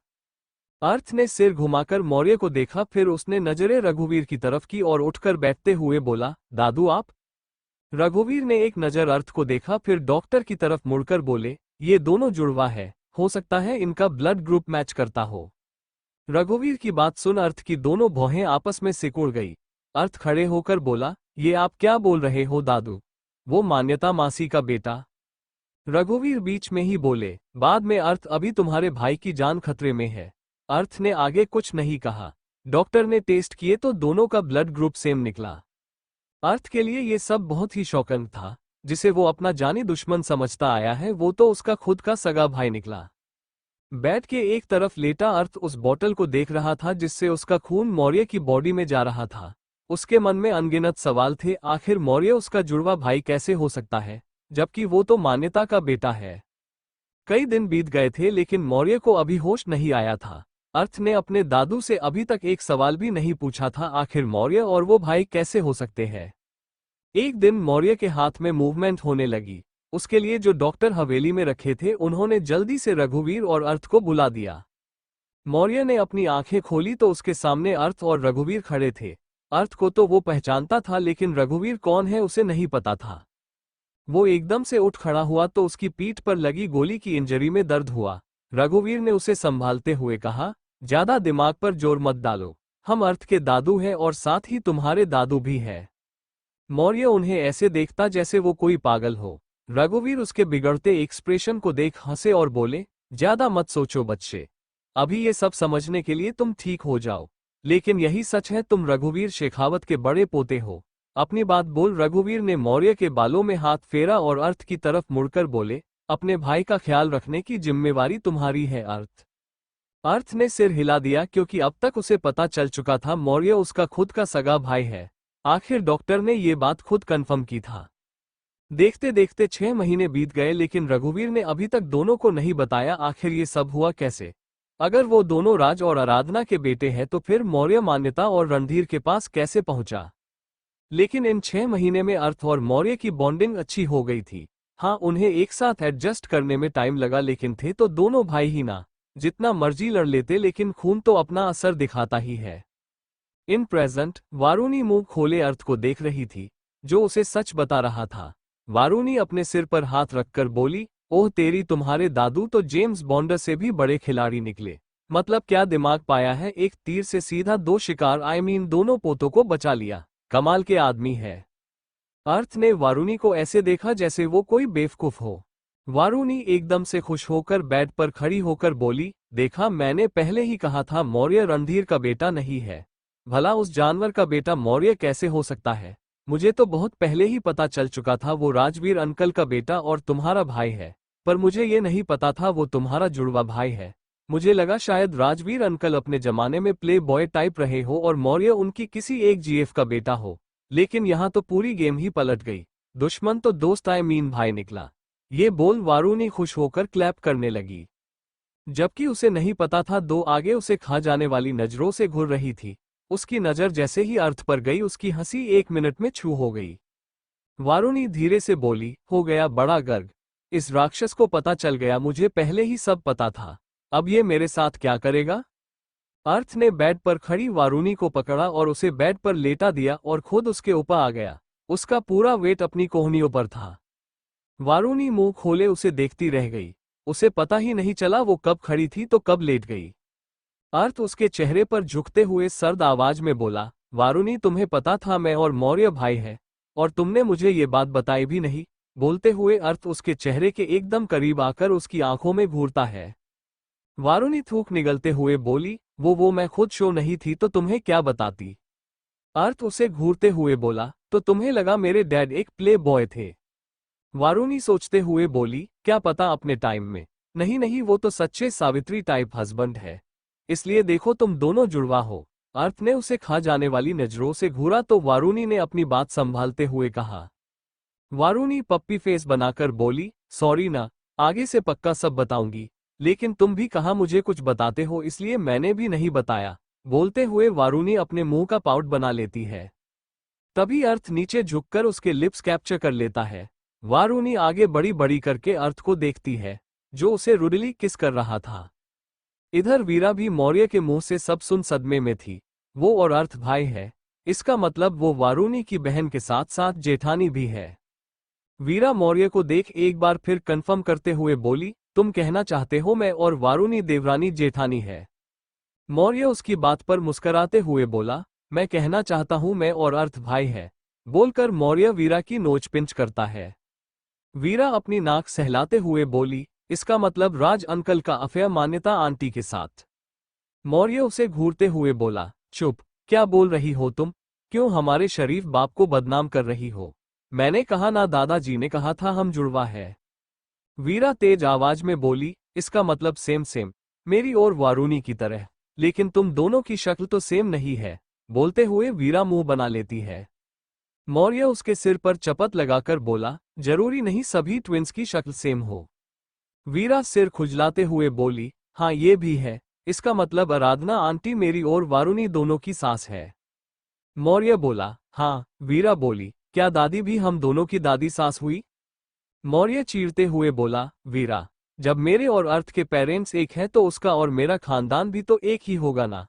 अर्थ ने सिर घुमाकर मौर्य को देखा, फिर उसने नजरें रघुवीर की तरफ की और उठकर बैठते हुए बोला, दादू आप? रघुवीर ने एक नजर अर्थ को देखा, फिर डॉक्टर की तरफ मुड़कर बोले, ये दोनों जुड़वा है, हो सकता है इनका ब्लड ग्रुप मैच करता हो। रघुवीर की बात सुन अर्थ की दोनों भौहें आपस में सिकुड़ गई। अर्थ खड़े होकर बोला, ये आप क्या बोल रहे हो दादू? वो मान्यता मासी का बेटा। रघुवीर बीच में ही बोले, बाद में अर्थ, अभी तुम्हारे भाई की जान खतरे में है। अर्थ ने आगे कुछ नहीं कहा। डॉक्टर ने टेस्ट किए तो दोनों का ब्लड ग्रुप सेम निकला। अर्थ के लिए ये सब बहुत ही शॉकिंग था। जिसे वो अपना जानी दुश्मन समझता आया है वो तो उसका खुद का सगा भाई निकला। बेड के एक तरफ लेटा अर्थ उस बोतल को देख रहा था जिससे उसका खून मौर्य की बॉडी में जा रहा था। उसके मन में अनगिनत सवाल थे, आखिर मौर्य उसका जुड़वा भाई कैसे हो सकता है जबकि वो तो मान्यता का बेटा है। कई दिन बीत गए थे लेकिन मौर्य को अभी होश नहीं आया था। अर्थ ने अपने दादू से अभी तक एक सवाल भी नहीं पूछा था, आखिर मौर्य और वो भाई कैसे हो सकते हैं। एक दिन मौर्य के हाथ में मूवमेंट होने लगी। उसके लिए जो डॉक्टर हवेली में रखे थे उन्होंने जल्दी से रघुवीर और अर्थ को बुला दिया। मौर्य ने अपनी आंखें खोली तो उसके सामने अर्थ और रघुवीर खड़े थे। अर्थ को तो वो पहचानता था लेकिन रघुवीर कौन है उसे नहीं पता था। वो एकदम से उठ खड़ा हुआ तो उसकी पीठ पर लगी गोली की इंजरी में दर्द हुआ। रघुवीर ने उसे संभालते हुए कहा, ज्यादा दिमाग पर जोर मत डालो, हम अर्थ के दादू हैं और साथ ही तुम्हारे दादू भी हैं। मौर्य उन्हें ऐसे देखता जैसे वो कोई पागल हो। रघुवीर उसके बिगड़ते एक्सप्रेशन को देख हंसे और बोले, ज्यादा मत सोचो बच्चे, अभी ये सब समझने के लिए तुम ठीक हो जाओ। लेकिन यही सच है, तुम रघुवीर शेखावत के बड़े पोते हो। अपनी बात बोल। रघुवीर ने मौर्य के बालों में हाथ फेरा और अर्थ की तरफ मुड़कर बोले, अपने भाई का ख्याल रखने की जिम्मेवारी तुम्हारी है अर्थ। अर्थ ने सिर हिला दिया क्योंकि अब तक उसे पता चल चुका था मौर्य उसका खुद का सगा भाई है। आखिर डॉक्टर ने ये बात खुद कंफर्म की था। देखते देखते 6 महीने बीत गए, लेकिन रघुवीर ने अभी तक दोनों को नहीं बताया आखिर ये सब हुआ कैसे। अगर वो दोनों राज और आराधना के बेटे हैं तो फिर मौर्य मान्यता और रणधीर के पास कैसे पहुंचा। लेकिन इन 6 महीने में अर्थ और मौर्य की बॉन्डिंग अच्छी हो गई थी। हाँ, उन्हें एक साथ एडजस्ट करने में टाइम लगा, लेकिन थे तो दोनों भाई ही ना। जितना मर्जी लड़ लेते, लेकिन खून तो अपना असर दिखाता ही है। इन प्रेजेंट वारुणी मुंह खोले अर्थ को देख रही थी, जो उसे सच बता रहा था। वारुणी अपने सिर पर हाथ रखकर बोली, ओह तेरी, तुम्हारे दादू तो जेम्स बॉन्ड से भी बड़े खिलाड़ी निकले। मतलब क्या दिमाग पाया है, एक तीर से सीधा 2 शिकार, दोनों पोतों को बचा लिया। कमाल के आदमी है। अर्थ ने वारुणी को ऐसे देखा जैसे वो कोई बेवकूफ हो। वारुणी एकदम से खुश होकर बेड पर खड़ी होकर बोली, देखा, मैंने पहले ही कहा था मौर्य रणधीर का बेटा नहीं है। भला उस जानवर का बेटा मौर्य कैसे हो सकता है। मुझे तो बहुत पहले ही पता चल चुका था वो राजवीर अंकल का बेटा और तुम्हारा भाई है, पर मुझे ये नहीं पता था वो तुम्हारा जुड़वा भाई है। मुझे लगा शायद राजवीर अंकल अपने जमाने में प्ले बॉय टाइप रहे हो और मौर्य उनकी किसी एक जीएफ का बेटा हो, लेकिन यहाँ तो पूरी गेम ही पलट गई। दुश्मन तो दोस्त भाई निकला। ये बोल वारुणी खुश होकर क्लैप करने लगी, जबकि उसे नहीं पता था दो आगे उसे खा जाने वाली नजरों से घूर रही थी। उसकी नजर जैसे ही अर्थ पर गई, उसकी हंसी 1 मिनट में छू हो गई। वारुणी धीरे से बोली, हो गया बड़ा गर्ग। इस राक्षस को पता चल गया, मुझे पहले ही सब पता था। अब ये मेरे साथ क्या करेगा। अर्थ ने बेड पर खड़ी वारुणी को पकड़ा और उसे बेड पर लेटा दिया और खुद उसके ऊपर आ गया। उसका पूरा वेट अपनी कोहनियों पर था। वारुणी मुंह खोले उसे देखती रह गई। उसे पता ही नहीं चला वो कब खड़ी थी तो कब लेट गई। अर्थ उसके चेहरे पर झुकते हुए सर्द आवाज में बोला, वारुणी, तुम्हें पता था मैं और मौर्य भाई है, और तुमने मुझे ये बात बताई भी नहीं। बोलते हुए अर्थ उसके चेहरे के एकदम करीब आकर उसकी आंखों में घूरता है। वारुणी थूक निगलते हुए बोली, वो मैं खुद शो नहीं थी तो तुम्हें क्या बताती। अर्थ उसे घूरते हुए बोला, तो तुम्हें लगा मेरे डैड एक प्ले बॉय थे। वारुणी सोचते हुए बोली, क्या पता अपने टाइम में। नहीं नहीं, वो तो सच्चे सावित्री टाइप हस्बैंड है, इसलिए देखो तुम दोनों जुड़वा हो। अर्थ ने उसे खा जाने वाली नजरों से घूरा तो वारुणी ने अपनी बात संभालते हुए कहा। वारुणी पप्पी फेस बनाकर बोली, सॉरी ना, आगे से पक्का सब बताऊंगी, लेकिन तुम भी कहा मुझे कुछ बताते हो, इसलिए मैंने भी नहीं बताया। बोलते हुए वारुणी अपने मुंह का पाउट बना लेती है। तभी अर्थ नीचे झुककर उसके लिप्स कैप्चर कर लेता है। वारुणी आगे बड़ी बड़ी करके अर्थ को देखती है, जो उसे रुडली किस कर रहा था। इधर वीरा भी मौर्य के मुंह से सब सुन सदमे में थी। वो और अर्थ भाई है, इसका मतलब वो वारुणी की बहन के साथ साथ जेठानी भी है। वीरा मौर्य को देख एक बार फिर कंफर्म करते हुए बोली, तुम कहना चाहते हो मैं और वारुणी देवरानी जेठानी है। मौर्य उसकी बात पर मुस्कराते हुए बोला, मैं कहना चाहता हूं मैं और अर्थ भाई है। बोलकर मौर्य वीरा की नोच पिंच करता है। वीरा अपनी नाक सहलाते हुए बोली, इसका मतलब राज अंकल का अफेयर मान्यता आंटी के साथ। मौर्य उसे घूरते हुए बोला, चुप, क्या बोल रही हो तुम। क्यों हमारे शरीफ बाप को बदनाम कर रही हो। मैंने कहा ना, दादाजी ने कहा था हम जुड़वा है। वीरा तेज आवाज में बोली, इसका मतलब सेम सेम, मेरी और वारुणी की तरह, लेकिन तुम दोनों की शक्ल तो सेम नहीं है। बोलते हुए वीरा मुंह बना लेती है। मौर्य उसके सिर पर चपत लगाकर बोला, जरूरी नहीं सभी ट्विंस की शक्ल सेम हो। वीरा सिर खुजलाते हुए बोली, हाँ ये भी है, इसका मतलब आराधना आंटी मेरी और वारुणी दोनों की सास है। मौर्य बोला, हाँ। वीरा बोली, क्या दादी भी हम दोनों की दादी सास हुई। मौर्य चीरते हुए बोला, वीरा, जब मेरे और अर्थ के पेरेंट्स एक है तो उसका और मेरा खानदान भी तो एक ही होगा ना।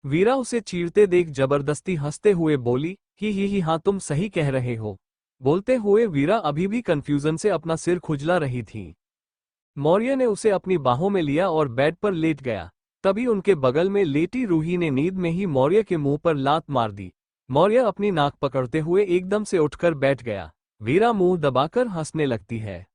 वीरा उसे चीरते देख जबरदस्ती हंसते हुए बोली, ही हाँ तुम सही कह रहे हो। बोलते हुए वीरा अभी भी कंफ्यूजन से अपना सिर खुजला रही थी। मौर्य ने उसे अपनी बाहों में लिया और बेड पर लेट गया। तभी उनके बगल में लेटी रूही ने नींद में ही मौर्य के मुंह पर लात मार दी। मौर्य अपनी नाक पकड़ते हुए एकदम से उठकर बैठ गया। वीरा मुंह दबाकर हंसने लगती है।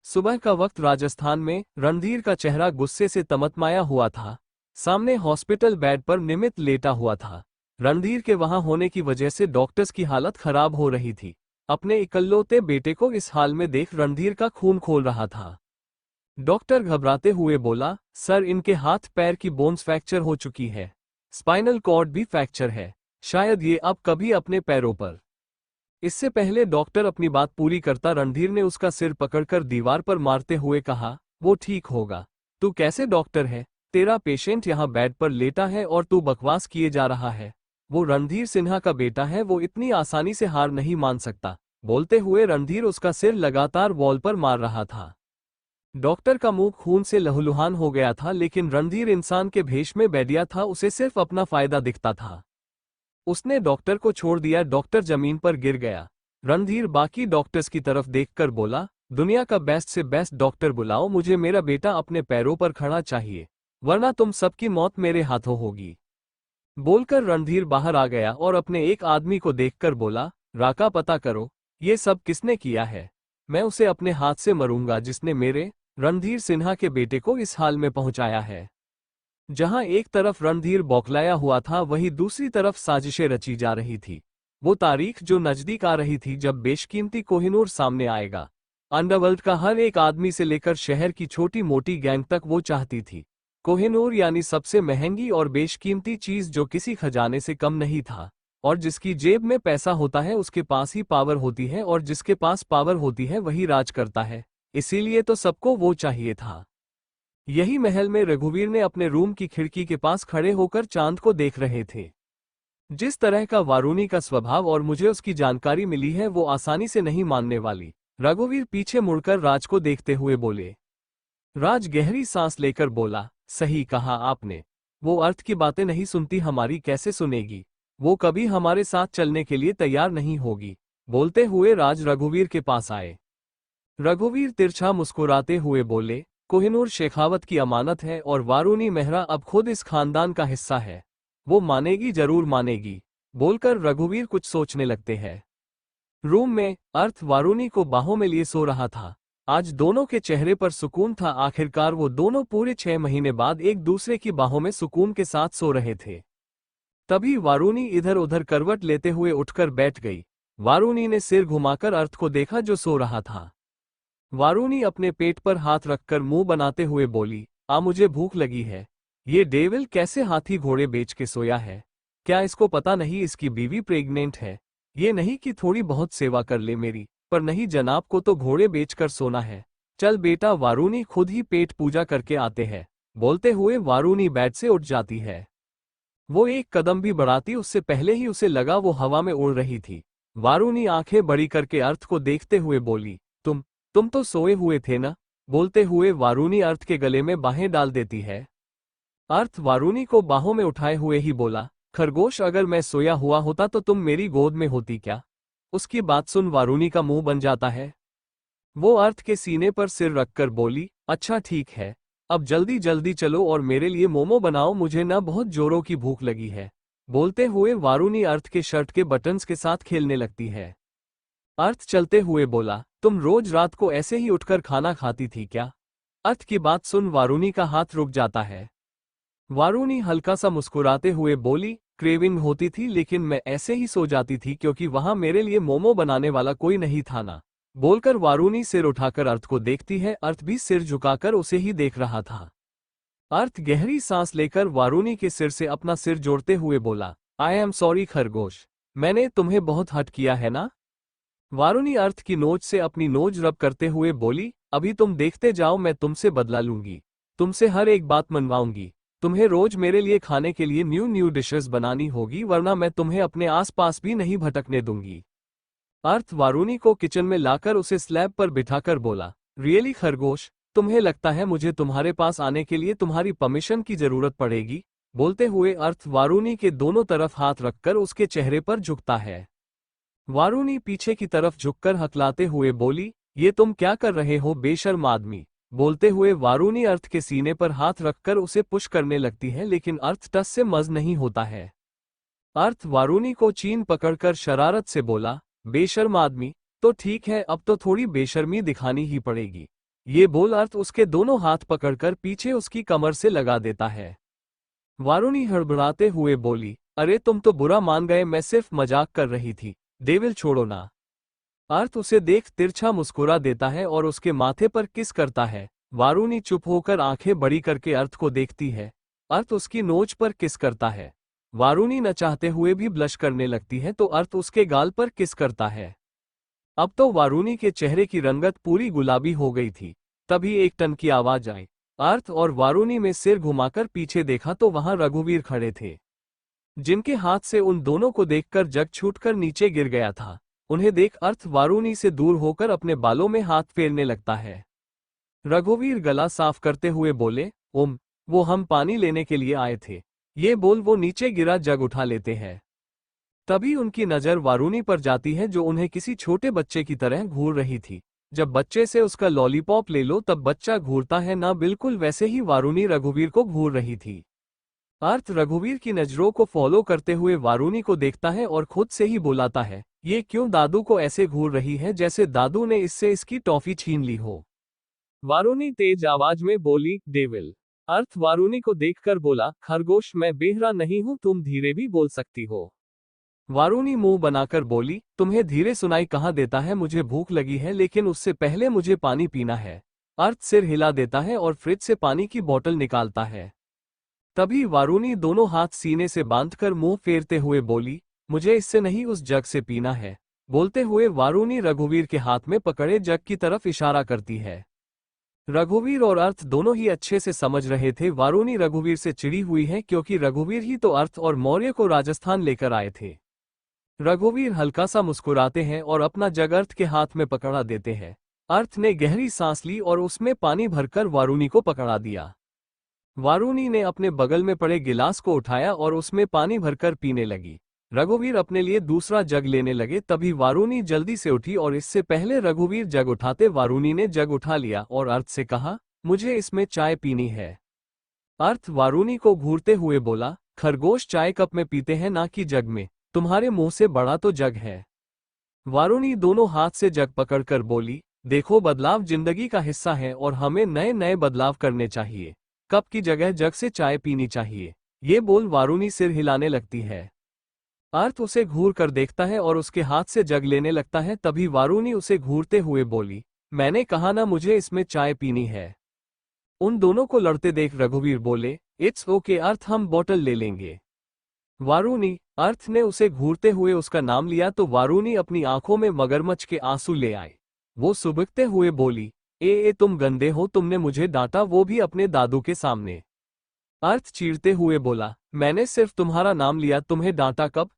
सुबह का वक्त राजस्थान में रणधीर का चेहरा गुस्से से तमतमाया हुआ था। सामने हॉस्पिटल बेड पर निमित लेटा हुआ था। रणधीर के वहां होने की वजह से डॉक्टर्स की हालत खराब हो रही थी। अपने इकलौते बेटे को इस हाल में देख रणधीर का खून खोल रहा था। डॉक्टर घबराते हुए बोला, सर इनके हाथ पैर की बोन्स फ्रैक्चर हो चुकी है, स्पाइनल कॉर्ड भी फ्रैक्चर है, शायद ये अब कभी अपने पैरों पर। इससे पहले डॉक्टर अपनी बात पूरी करता रणधीर ने उसका सिर पकड़कर दीवार पर मारते हुए कहा, वो ठीक होगा। तू कैसे डॉक्टर है? तेरा पेशेंट यहाँ बेड पर लेटा है और तू बकवास किए जा रहा है। वो रणधीर सिन्हा का बेटा है, वो इतनी आसानी से हार नहीं मान सकता। बोलते हुए रणधीर उसका सिर लगातार वॉल पर मार रहा था। डॉक्टर का मुंह खून से लहूलुहान हो गया था, लेकिन रणधीर इंसान के भेष में बैठा था, उसे सिर्फ अपना फायदा दिखता था। उसने डॉक्टर को छोड़ दिया। डॉक्टर जमीन पर गिर गया। रणधीर बाकी डॉक्टर्स की तरफ देखकर बोला, दुनिया का बेस्ट से बेस्ट डॉक्टर बुलाओ, मुझे मेरा बेटा अपने पैरों पर खड़ा चाहिए, वरना तुम सबकी मौत मेरे हाथों होगी। बोलकर रणधीर बाहर आ गया और अपने एक आदमी को देखकर बोला, राका पता करो, ये सब किसने किया है। मैं उसे अपने हाथ से मरूंगा जिसने मेरे रणधीर सिन्हा के बेटे को इस हाल में पहुंचाया है। जहां एक तरफ रणधीर बौखलाया हुआ था, वहीं दूसरी तरफ साजिशें रची जा रही थी। वो तारीख जो नजदीक आ रही थी जब बेशकीमती कोहिनूर सामने आएगा। अंडरवर्ल्ड का हर एक आदमी से लेकर शहर की छोटी मोटी गैंग तक वो चाहती थी। कोहिनूर यानी सबसे महंगी और बेशकीमती चीज जो किसी खजाने से कम नहीं था। और जिसकी जेब में पैसा होता है उसके पास ही पावर होती है, और जिसके पास पावर होती है वही राज करता है। इसीलिए तो सबको वो चाहिए था। यही महल में रघुवीर ने अपने रूम की खिड़की के पास खड़े होकर चांद को देख रहे थे। जिस तरह का वारूनी का स्वभाव और मुझे उसकी जानकारी मिली है, वो आसानी से नहीं मानने वाली। रघुवीर पीछे मुड़कर राज को देखते हुए बोले। राज गहरी सांस लेकर बोला, सही कहा आपने। वो अर्थ की बातें नहीं सुनती, हमारी कैसे सुनेगी? वो कभी हमारे साथ चलने के लिए तैयार नहीं होगी। बोलते हुए राज रघुवीर के पास आए। रघुवीर तिरछा मुस्कुराते हुए बोले, कोहिनूर शेखावत की अमानत है और वारूनी मेहरा अब खुद इस खानदान का हिस्सा है। वो मानेगी, जरूर मानेगी। बोलकर रघुवीर कुछ सोचने लगते हैं। रूम में अर्थ वारूनी को बाहों में लिए सो रहा था। आज दोनों के चेहरे पर सुकून था। आखिरकार वो दोनों पूरे 6 महीने बाद एक दूसरे की बाहों में सुकून के साथ सो रहे थे। तभी वारूनी इधर उधर करवट लेते हुए उठकर बैठ गई। वारूनी ने सिर घुमाकर अर्थ को देखा जो सो रहा था। वारूनी अपने पेट पर हाथ रखकर मुंह बनाते हुए बोली, मुझे भूख लगी है। ये डेविल कैसे हाथी घोड़े बेच के सोया है? क्या इसको पता नहीं इसकी बीवी प्रेग्नेंट है? ये नहीं कि थोड़ी बहुत सेवा कर ले मेरी, पर नहीं जनाब को तो घोड़े बेचकर सोना है। चल बेटा, वारूनी खुद ही पेट पूजा करके आते हैं। बोलते हुए वारूनी बेड से उठ जाती है। वो एक कदम भी बढ़ाती उससे पहले ही उसे लगा वो हवा में उड़ रही थी। वारूनी आंखें बड़ी करके अर्थ को देखते हुए बोली, तुम तो सोए हुए थे ना? बोलते हुए वारूनी अर्थ के गले में बाहें डाल देती है। अर्थ वारूनी को बाहों में उठाए हुए ही बोला, खरगोश, अगर मैं सोया हुआ होता तो तुम मेरी गोद में होती क्या? उसकी बात सुन वारूनी का मुंह बन जाता है। वो अर्थ के सीने पर सिर रखकर बोली, अच्छा ठीक है, अब जल्दी जल्दी चलो और मेरे लिए मोमो बनाओ, मुझे ना बहुत जोरों की भूख लगी है। बोलते हुए वारूनी अर्थ के शर्ट के बटन्स के साथ खेलने लगती है। अर्थ चलते हुए बोला, तुम रोज रात को ऐसे ही उठकर खाना खाती थी क्या? अर्थ की बात सुन वारूनी का हाथ रुक जाता है। वारूनी हल्का सा मुस्कुराते हुए बोली, क्रेविंग होती थी, लेकिन मैं ऐसे ही सो जाती थी क्योंकि वहां मेरे लिए मोमो बनाने वाला कोई नहीं था ना। बोलकर वारूनी सिर उठाकर अर्थ को देखती है। अर्थ भी सिर झुकाकर उसे ही देख रहा था। अर्थ गहरी सांस लेकर वारूनी के सिर से अपना सिर जोड़ते हुए बोला, आई एम सॉरी खरगोश, मैंने तुम्हें बहुत हर्ट किया है ना? वारूनी अर्थ की नोच से अपनी नोज रब करते हुए बोली, अभी तुम देखते जाओ, मैं तुमसे बदला लूंगी। तुमसे हर एक बात मनवाऊंगी। तुम्हें रोज मेरे लिए खाने के लिए न्यू डिशेस बनानी होगी, वरना मैं तुम्हें अपने आसपास भी नहीं भटकने दूंगी। अर्थ वारूनी को किचन में लाकर उसे स्लैब पर बिठाकर बोला, रियली खरगोश, तुम्हें लगता है मुझे तुम्हारे पास आने के लिए तुम्हारी परमिशन की जरूरत पड़ेगी? बोलते हुए अर्थ वारूनी के दोनों तरफ हाथ रखकर उसके चेहरे पर झुकता है। वारूनी पीछे की तरफ झुककर हकलाते हुए बोली, ये तुम क्या कर रहे हो बेशर्म आदमी? बोलते हुए वारूनी अर्थ के सीने पर हाथ रखकर उसे पुश करने लगती है, लेकिन अर्थ टस से मज नहीं होता है। अर्थ वारूनी को चीन पकड़कर शरारत से बोला, बेशर्म आदमी, तो ठीक है, अब तो थोड़ी बेशर्मी दिखानी ही पड़ेगी। ये बोल अर्थ उसके दोनों हाथ पकड़कर पीछे उसकी कमर से लगा देता है। वारूनी हड़बड़ाते हुए बोली, अरे तुम तो बुरा मान गए, मैं सिर्फ मजाक कर रही थी, डेविल छोड़ो ना। अर्थ उसे देख तिरछा मुस्कुरा देता है और उसके माथे पर किस करता है। वारूनी चुप होकर आंखें बड़ी करके अर्थ को देखती है। अर्थ उसकी नोच पर किस करता है। वारुणी न चाहते हुए भी ब्लश करने लगती है तो अर्थ उसके गाल पर किस करता है। अब तो वारुणी के चेहरे की रंगत पूरी गुलाबी हो गई थी। तभी एक टन की आवाज आई। अर्थ और वारुणी में सिर घुमाकर पीछे देखा तो वहां रघुवीर खड़े थे, जिनके हाथ से उन दोनों को देखकर जग छूटकर नीचे गिर गया था। उन्हें देख अर्थ वारुणी से दूर होकर अपने बालों में हाथ फेरने लगता है। रघुवीर गला साफ करते हुए बोले, ओम, वो हम पानी लेने के लिए आए थे। ये बोल वो नीचे गिरा जग उठा लेते हैं। तभी उनकी नजर वारुणी पर जाती है जो उन्हें किसी छोटे बच्चे की तरह घूर रही थी। जब बच्चे से उसका लॉलीपॉप ले लो तब बच्चा घूरता है ना, बिल्कुल वैसे ही वारुणी रघुवीर को घूर रही थी। अर्थ रघुवीर की नजरों को फॉलो करते हुए वारुणी को देखता है और खुद से ही बुलाता है, ये क्यों दादू को ऐसे घूर रही है जैसे दादू ने इससे इसकी टॉफी छीन ली हो। वारुणी तेज आवाज में बोली, डेविल। अर्थ वारुणी को देखकर बोला, खरगोश, मैं बेहरा नहीं हूं, तुम धीरे भी बोल सकती हो। वारुणी मुंह बनाकर बोली, तुम्हें धीरे सुनाई कहाँ देता है, मुझे भूख लगी है लेकिन उससे पहले मुझे पानी पीना है। अर्थ सिर हिला देता है और फ्रिज से पानी की बोतल निकालता है। तभी वारुणी दोनों हाथ सीने से बांधकर मुंह फेरते हुए बोली, मुझे इससे नहीं उस जग से पीना है। बोलते हुए वारुणी रघुवीर के हाथ में पकड़े जग की तरफ इशारा करती है। रघुवीर और अर्थ दोनों ही अच्छे से समझ रहे थे वारुणी रघुवीर से चिढ़ी हुई है, क्योंकि रघुवीर ही तो अर्थ और मौर्य को राजस्थान लेकर आए थे। रघुवीर हल्का सा मुस्कुराते हैं और अपना जग अर्थ के हाथ में पकड़ा देते हैं। अर्थ ने गहरी सांस ली और उसमें पानी भरकर वारुणी को पकड़ा दिया। वारुणी ने अपने बगल में पड़े गिलास को उठाया और उसमें पानी भरकर पीने लगी। रघुवीर अपने लिए दूसरा जग लेने लगे, तभी वारुणी जल्दी से उठी और इससे पहले रघुवीर जग उठाते वारुणी ने जग उठा लिया और अर्थ से कहा, मुझे इसमें चाय पीनी है। अर्थ वारुणी को घूरते हुए बोला, खरगोश, चाय कप में पीते हैं ना कि जग में, तुम्हारे मुंह से बड़ा तो जग है। वारुणी दोनों हाथ से जग पकड़कर बोली, देखो, बदलाव जिंदगी का हिस्सा है और हमें नए नए बदलाव करने चाहिए। कप की जगह जग से चाय पीनी चाहिए। ये बोल वारुणी सिर हिलाने लगती है। अर्थ उसे घूर कर देखता है और उसके हाथ से जग लेने लगता है। तभी वारुणी उसे घूरते हुए बोली, मैंने कहा ना मुझे इसमें चाय पीनी है। उन दोनों को लड़ते देख रघुवीर बोले, इट्स ओके अर्थ, हम बोतल ले लेंगे। वारुणी, अर्थ ने उसे घूरते हुए उसका नाम लिया तो वारुणी अपनी आंखों में मगरमच्छ के आंसू ले आए। वो सुबकते हुए बोली, ए तुम गंदे हो, तुमने मुझे डांटा, वो भी अपने दादू के सामने। अर्थ चीरते हुए बोला, मैंने सिर्फ तुम्हारा नाम लिया, तुम्हें डांटा कब।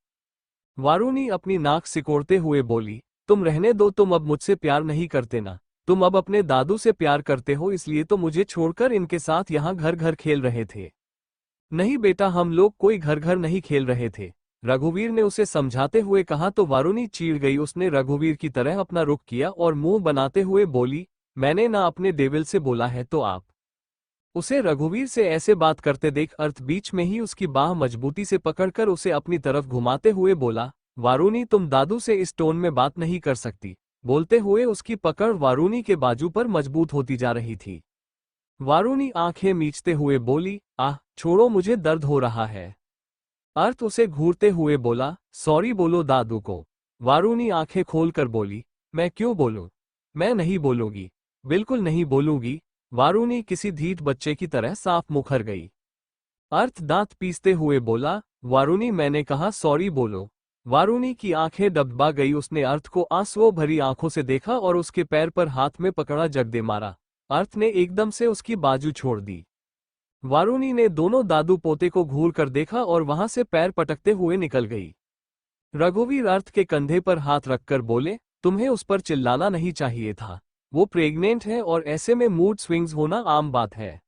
वारुणी अपनी नाक सिकोड़ते हुए बोली, तुम रहने दो, तुम अब मुझसे प्यार नहीं करते ना, तुम अब अपने दादू से प्यार करते हो, इसलिए तो मुझे छोड़कर इनके साथ यहाँ घर घर खेल रहे थे। नहीं बेटा, हम लोग कोई घर घर नहीं खेल रहे थे, रघुवीर ने उसे समझाते हुए कहा तो वारुणी चीड़ गई। उसने रघुवीर की तरह अपना रुख किया और मुंह बनाते हुए बोली, मैंने ना अपने डेविल से बोला है तो आप। उसे रघुवीर से ऐसे बात करते देख अर्थ बीच में ही उसकी बाह मजबूती से पकड़कर उसे अपनी तरफ घुमाते हुए बोला, वारुणी, तुम दादू से इस टोन में बात नहीं कर सकती। बोलते हुए उसकी पकड़ वारुणी के बाजू पर मजबूत होती जा रही थी। वारुणी आंखें मीचते हुए बोली, आह छोड़ो, मुझे दर्द हो रहा है। अर्थ उसे घूरते हुए बोला, सॉरी बोलो दादू को। वारुणी आंखें खोलकर बोली, मैं क्यों बोलूं? मैं नहीं बोलूंगी, बिल्कुल नहीं बोलूंगी। वारुणी किसी ढीठ बच्चे की तरह साफ मुखर गई। अर्थ दांत पीसते हुए बोला, वारुणी, मैंने कहा सॉरी बोलो। वारुणी की आंखें डबडबा गई। उसने अर्थ को आंसुओं भरी आंखों से देखा और उसके पैर पर हाथ में पकड़ा जग दे मारा। अर्थ ने एकदम से उसकी बाजू छोड़ दी। वारुणी ने दोनों दादू पोते को घूर कर देखा और वहां से पैर पटकते हुए निकल गई। रघुवीर अर्थ के कंधे पर हाथ रखकर बोले, तुम्हें उस पर चिल्लाना नहीं चाहिए था, वो प्रेग्नेंट है और ऐसे में मूड स्विंग्स होना आम बात है।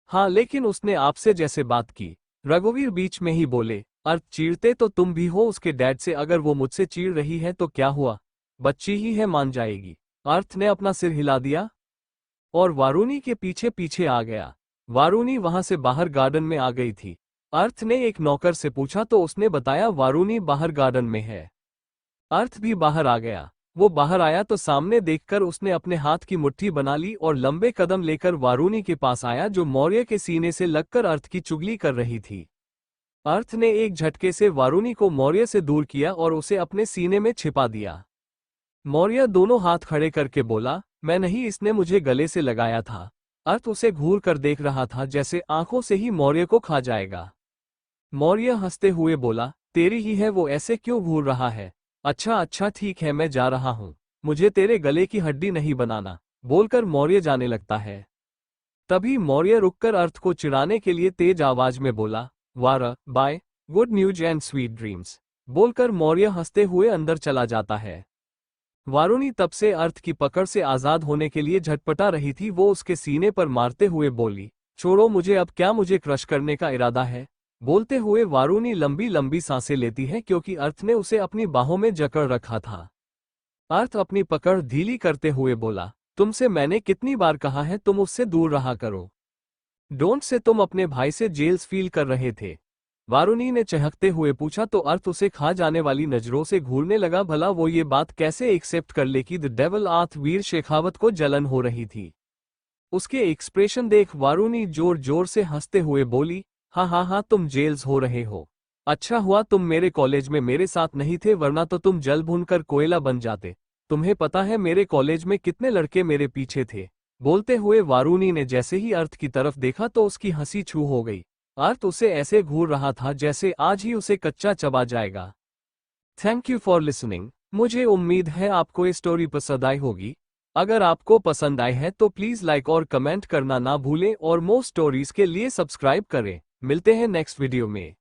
हाँ, लेकिन उसने आपसे जैसे बात की। रघुवीर बीच में ही बोले, अर्थ चीड़ते तो तुम भी हो उसके डैड से, अगर वो मुझसे चीड़ रही है तो क्या हुआ, बच्ची ही है, मान जाएगी। अर्थ ने अपना सिर हिला दिया और वारुणी के पीछे पीछे आ गया। वारुणी वहां से बाहर गार्डन में आ गई थी। अर्थ ने एक नौकर से पूछा तो उसने बताया वारुणी बाहर गार्डन में है। अर्थ भी बाहर आ गया। वो बाहर आया तो सामने देखकर उसने अपने हाथ की मुट्ठी बना ली और लंबे कदम लेकर वारुणी के पास आया, जो मौर्य के सीने से लगकर अर्थ की चुगली कर रही थी। अर्थ ने एक झटके से वारुणी को मौर्य से दूर किया और उसे अपने सीने में छिपा दिया। मौर्य दोनों हाथ खड़े करके बोला, मैं नहीं, इसने मुझे गले से लगाया था। अर्थ उसे घूर कर देख रहा था, जैसे आंखों से ही मौर्य को खा जाएगा। मौर्य हंसते हुए बोला, तेरी ही है वो, ऐसे क्यों घूर रहा है? अच्छा अच्छा ठीक है, मैं जा रहा हूँ, मुझे तेरे गले की हड्डी नहीं बनाना, बोलकर मौर्य जाने लगता है। तभी मौर्य रुककर अर्थ को चिढ़ाने के लिए तेज आवाज में बोला, वारा bye, good news and sweet dreams, बोलकर मौर्य हंसते हुए अंदर चला जाता है। वारुणी तब से अर्थ की पकड़ से आजाद होने के लिए झटपटा रही थी। वो उसके सीने पर मारते हुए बोली, छोड़ो मुझे, अब क्या मुझे क्रश करने का इरादा है? बोलते हुए वारुणी लंबी लंबी सांसें लेती है क्योंकि अर्थ ने उसे अपनी बाहों में जकड़ रखा था। अर्थ अपनी पकड़ ढीली करते हुए बोला, तुमसे मैंने कितनी बार कहा है तुम उससे दूर रहा करो। डोंट से तुम अपने भाई से जेल्स फील कर रहे थे। वारुणी ने चहकते हुए पूछा तो अर्थ उसे खा जाने वाली नजरों से घूरने लगा। भला वो ये बात कैसे एक्सेप्ट कर ले कि द डेविल आर्थ वीर शेखावत को जलन हो रही थी। उसके एक्सप्रेशन देख वारुणी जोर जोर से हंसते हुए बोली, हाँ हाँ हाँ, तुम जेल्स हो रहे हो। अच्छा हुआ तुम मेरे कॉलेज में मेरे साथ नहीं थे, वरना तो तुम जल भूनकर कोयला बन जाते। तुम्हें पता है मेरे कॉलेज में कितने लड़के मेरे पीछे थे? बोलते हुए वारुणी ने जैसे ही अर्थ की तरफ देखा तो उसकी हंसी छू हो गई। अर्थ उसे ऐसे घूर रहा था जैसे आज ही उसे कच्चा चबा जाएगा। Thank you for listening. मुझे उम्मीद है आपको ये स्टोरी पसंद आई होगी। अगर आपको पसंद आई है तो प्लीज लाइक और कमेंट करना ना भूलें और मोर स्टोरीज के लिए सब्सक्राइब करें। मिलते हैं नेक्स्ट वीडियो में।